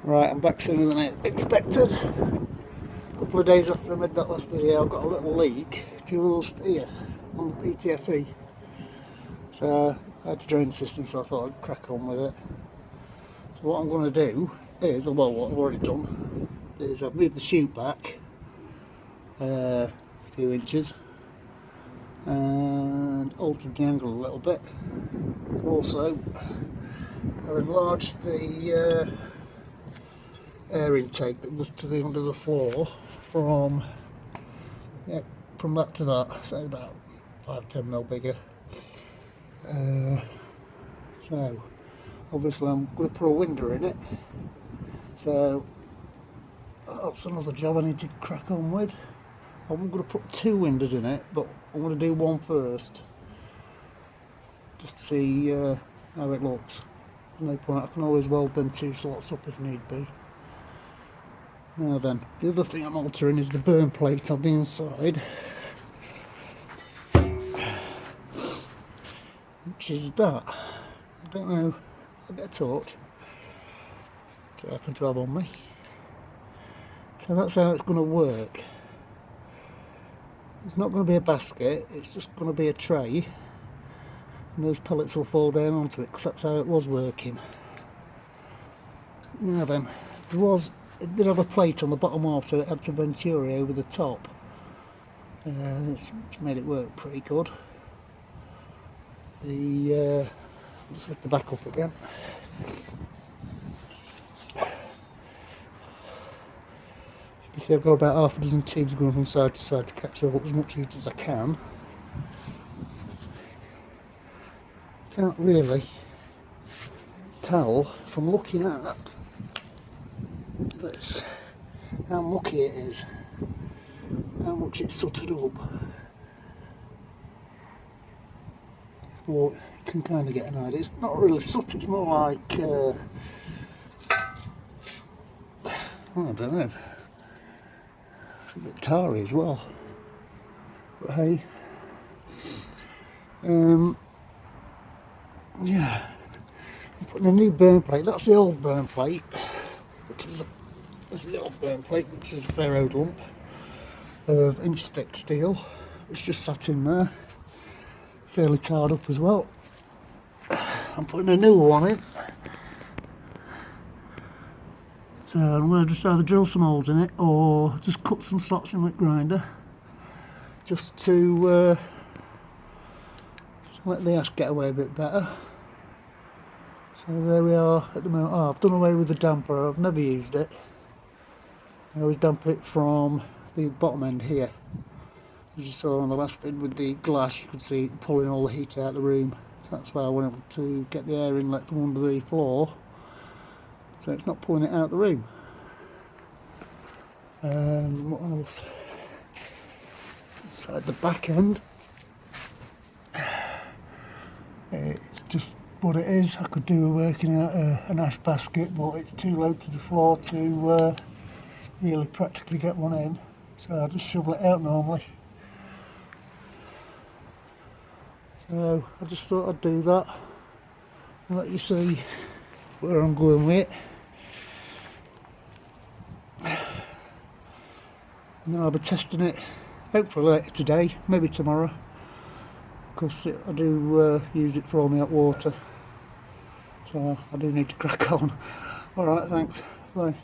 Right, I'm back sooner than I expected. A couple of days after I made that last video, I've got a little leak just here on the PTFE. So I had to drain the system, so I thought I'd crack on with it. So what I'm going to do is, well, what I've already done is I've moved the chute back a few inches and altered the angle a little bit. Also, I've enlarged the air intake that goes to the under the floor from that to that, so about 5-10 mil bigger. So obviously I'm going to put a window in it, so that's another job I need to crack on with. I'm going to put 2 windows in it, but I'm going to do one first just to see how it looks. There's no point, I can always weld them 2 slots up if need be. Now then, the other thing I'm altering is the burn plate on the inside, which is that. I don't know, I'll get a torch that I can have on me. So that's how it's going to work. It's not going to be a basket, it's just going to be a tray, and those pellets will fall down onto it, because that's how it was working. Now then, it did have a plate on the bottom half, so it had to venturi over the top, which made it work pretty good. Let's lift the back up again. You can see I've got about half a dozen tubes going from side to side to catch up as much heat as I can. Can't really tell from looking at this how mucky it is, how much it's sooted up. Well, you can kind of get an idea. It's not really soot, it's more like I don't know, it's a bit tarry as well, but hey, yeah, I'm putting a new burn plate. That's the old burn plate, this is the old burn plate, which is a ferro lump of inch thick steel. It's just sat in there, fairly tarred up as well. I'm putting a new one in, so I'm going to just either drill some holes in it or just cut some slots in with grinder, just to let the ash get away a bit better. So there we are at the moment. Oh, I've done away with the damper, I've never used it. I always damp it from the bottom end here. As you saw on the last vid with the glass, you could see it pulling all the heat out of the room. That's why I wanted to get the air inlet from under the floor, so it's not pulling it out of the room. What else? So at the back end, it's just what it is. I could do with working out an ash basket, but it's too low to the floor to really practically get one in, so I just shovel it out normally. So I just thought I'd do that and let you see where I'm going with it, and then I'll be testing it hopefully later today, maybe tomorrow, because I do use it for all my hot water, so I do need to crack on. Alright, thanks, bye.